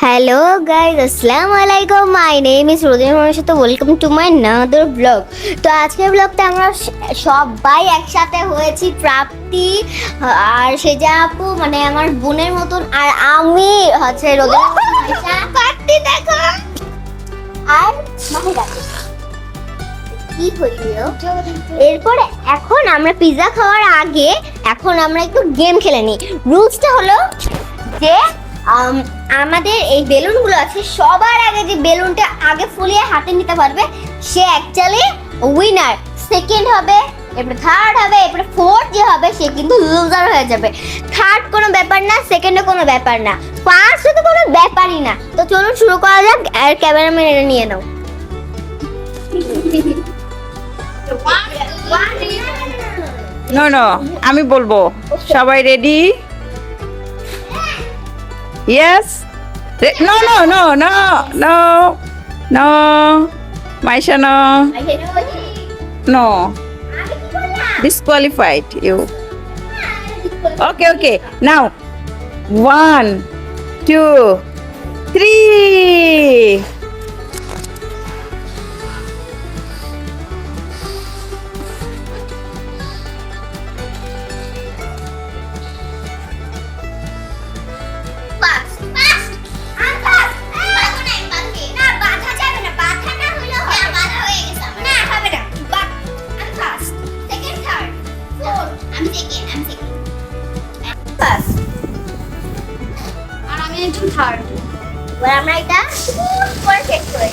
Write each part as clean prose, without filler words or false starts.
Hello guys, আসসালামু আলাইকুম। My name is Rozina Morshed. Welcome to my another blog. তো আজকের ব্লগটা আমরা সবাই একসাথে হয়েছি, প্রাপ্তি আর সেজা আপু মানে আমার বোনের মতন, আর আমি হচ্ছে রোজিনা মোর্শেদ। প্রাপ্তি দেখো আর মাহিরা কি হইল। এরপরে এখন আমরা পিৎজা খাওয়ার আগে এখন আমরা একটু গেম খেলে নিই। রুলসটা হলো যে আমাদের এই বেলুনগুলো আছে, সবার আগে যে বেলুনটা আগে ফুলিয়ে হাতে নিতে পারবে সে অ্যাকচুয়ালি উইনার। সেকেন্ড হবে, এরপরে থার্ড হবে, এরপরে ফোর্থ যে হবে সে কিন্তু লুজার হয়ে যাবে। থার্ড কোনো ব্যাপার না, সেকেন্ডে কোনো ব্যাপার না, ফার্স্ট তো কোনো ব্যাপারই না। তো চলুন শুরু করা যাক। আর ক্যামেরাম্যান এটা নিয়ে নাও। নো আমি বলবো। সবাই ready? Yes. No no no no no no Maisha no no disqualified you. Okay, now 1 2 3. আমরা এটা পারফেক্ট করে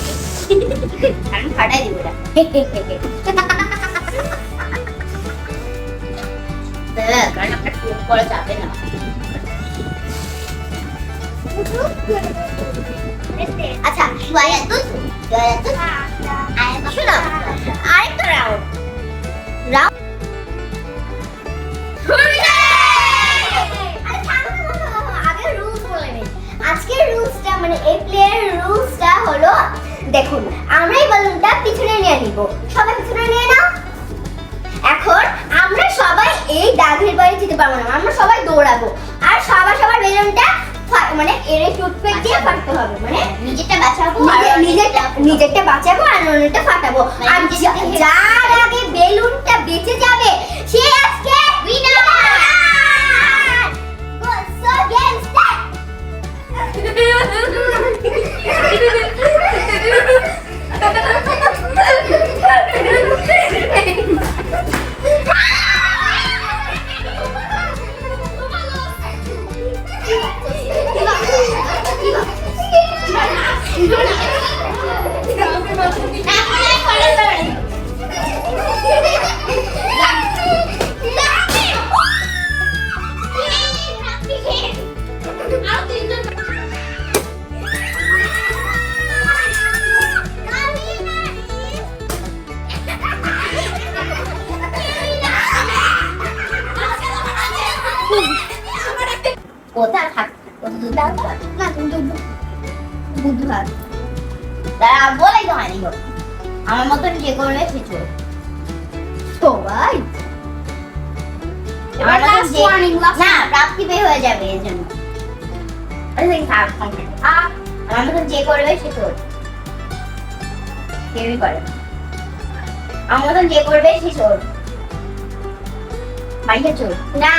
আমি ফাটাই দিব এটা। কারণ আপনার খুব করা যাবে না। আচ্ছা শোনো, আরেকটা রাউন্ড আজকের রুলসটা মানে এই প্লেয়ারের রুলসটা হলো, দেখুন আমরা এই বালুনটা পিছনে নিয়ে নিব। সবাই পিছনে নিয়ে নাও। এখন আমরা সবাই এই দাগের বাইরে যেতে পারবো না, আমরা সবাই দৌড়াবো আর সবার বেলুনটা মানে এর টুথপেক দিয়ে ফাটাতে হবে। মানে নিজেরটা বাঁচাবো, নিজেরটা বাঁচাবো আর অন্যটা ফাটাবো। আর যার আগে বেলুনটা বেঁচে যাবে সে আজকে উইনার। So game start. কোথায় থাক না তুমি তো বুধবার তারা বলেই তো হয়নি গো। আমার মতন যে করবে কিছু সবাই না প্রাপ্তি পেয়ে হয়ে যাবে এর জন্য। আমার মতন যে করবে সে করবে, কেউই করে আমার মতন যে করবে সে চোর। বাইরে চোর না,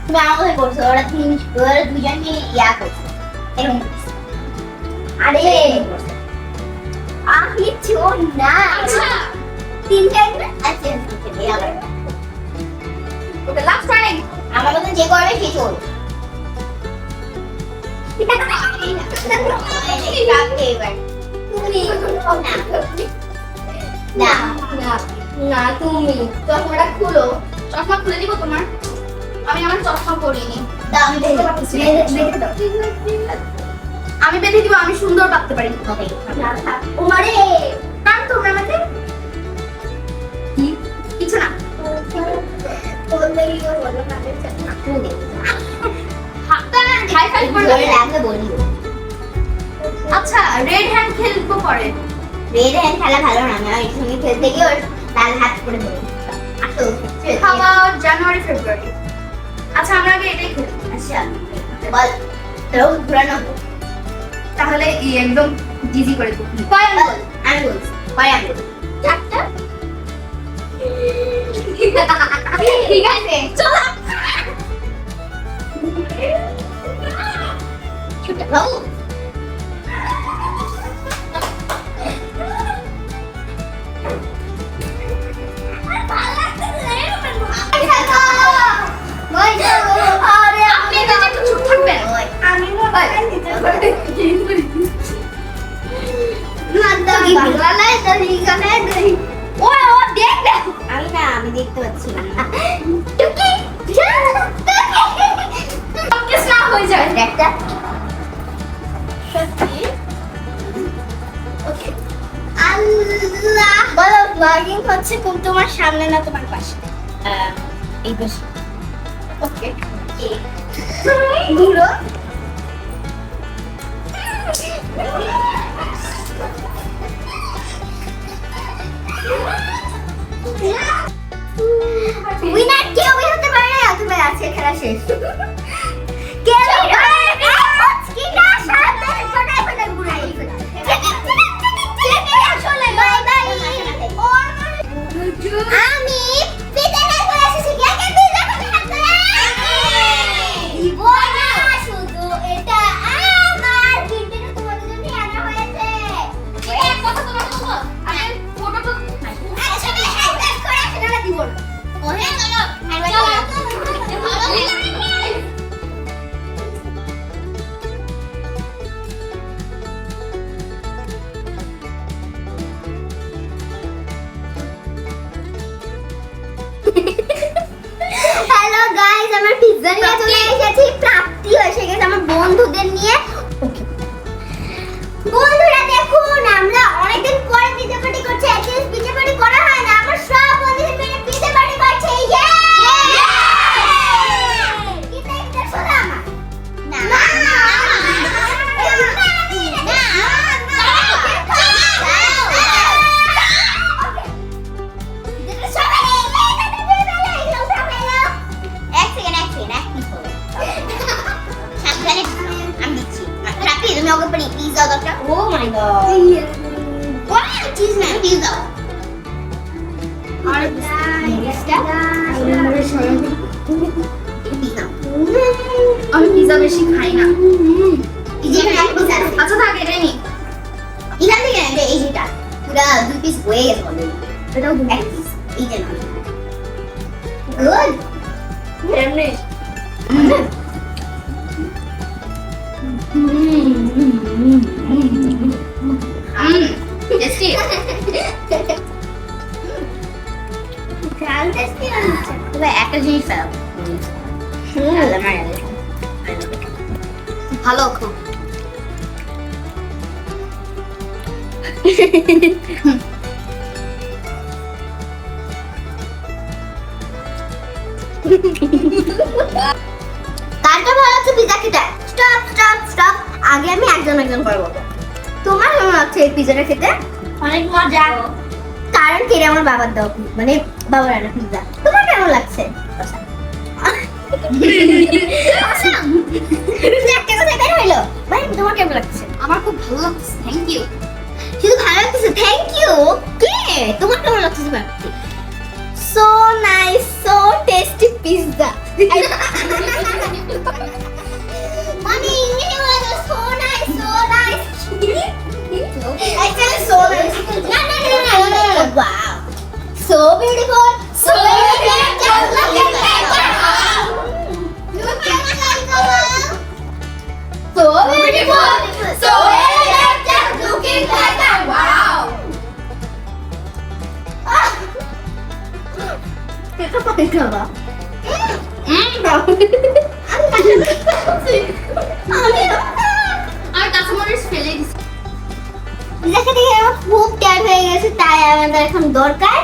তুমি আমাকে করছো, ওরা দুজনকে ইয়া করছে এরকম। আরে আমি চোর না, তিনটা আছে ওকে লাস্ট টাইম আমার মতন যে করবে সে চোর। না তুমি চশমাটা খুলো। চশমা খুলে দিব তোমার? আমি আমার চশমা পরিনি। আমি বেঁধে দিব, আমি সুন্দর বাঁধতে পারি। ওমারে কান তোমরা আমাকে কিছু না আচ্ছা রেড হ্যান্ড খেলবো পরে। রেড হ্যান্ড খেলা ভালো না, আমি সঙ্গে খেলতে গিয়ে ওর লাল হাত করে দেবো। খাবার জানুয়ারি ফেব্রুয়ারি। আচ্ছা আমরা আগে এটাই খেলি। আচ্ছা বল, ঘোরানো তাহলে একদম ইজি করে দিই। কয় আঙ্গুল? আমি বলছি কয় আঙ্গুল? 4টা। ঠিক আছে চলো। ছোট বাবু আমি দেখতে পাচ্ছি না। হয়ে যায় একটা আল্লাহ বলো ব্লগিং হচ্ছে কোন তোমার সামনে না তোমার পাশে? এই বেশ ওকে ঘুরো উইনার কেউই হতে পারে না, তুমি আজকে খেলা শেষ। কেউ কিটা সাথে ফটাই ফটাই ঘুরাই আমি পিতাকে করে এসেছি। কে কে পিতা খাবে? দিব না শুধু এটা আমার পিতাকে তোমাদের জন্য আনা হয়েছে। এক কথা তোমাকে বলবো, আমি ফটো তো আচ্ছা আমি হ্যান্ড করে সেটা দিব না। ওহে চলো হ্যালো গাইস, আমার পিৎজা নিয়ে চলে এসেছি। প্রাপ্তি এসে গেছে আমার বন্ধুদের নিয়ে। বন্ধুরা দেখুন, আমরা অনেকদিন পরে পিৎজা পার্টি করছি। একদিন পিৎজা পার্টি করা হয় না, আমার সব বন্ধুদের মিলে পিৎজা পার্টি করছে। ইয়ে! কিন্তু একটা সোনা আমার। না না Oh my god. What cheese man? Pizza. और इसका पिज़्ज़ा। আমি পিজা বেশি খাই না। ইজেটা এক পিস আছে। আচ্ছা থাক এটা নি। এখান থেকে এটা এই যেটা পুরো দুই পিস হয়ে গেছে অলরেডি। এটাও দুটো এক পিস এই যে না। গুড। এমনি টেস্টি। গ্রান্ড টেস্টি আছে। তবে একটা জিনিস ফেল ভালো খুব। কারটা ভালো লাগছে পিজা খেতে? Stop stop stop. আগে আমি একজন একজন করে বলবো। তোমার কেমন লাগছে এই পিজাটা খেতে? অনেক মজা। কারণ কেটে আমার বাবার দাও, মানে বাবার আনা পিজা। তোমার কেমন লাগছে? একটা কথা বের হইলো। ভাই তোমার কেমন লাগছে? আমার খুব ভালো লাগছে, থ্যাংক ইউ। শুধু ভালো লাগছে থ্যাংক ইউ। কে তোমার কেমন লাগছে? So nice, so tasty pizza. মানে ইংলিশে বলে so nice, so nice. Actually so nice. No. Wow. So beautiful. So elegant. Just look at that. Look at that. So beautiful. So elegant. Just looking like that. Wow. Kita pakai apa? আর কাঁচামরিচ ফেলে দিছি। Pizza খেতে গিয়ে আমার খুব tired হয়ে গেছে, তাই আমাদের এখন দরকার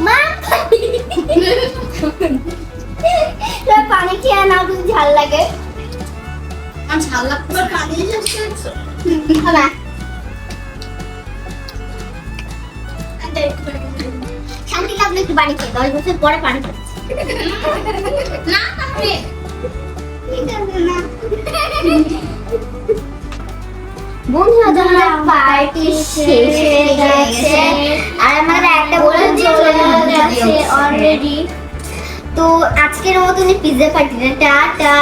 মা পানি খেয়ে নাও, যদি ঝাল লাগে। আমার ঝাল লাগছে। আমার পানি খাবা শান্তি লাগলে একটু পানি খেয়ে 10 বছর পরে পানি খাচ্ছি। না তাহলে পার্টি শেষ হয়ে গেছে আর আমাদের একটা বলে চলে গেছে অলরেডি। তো আজকের মতন পিৎজা পার্টিটা টাটা।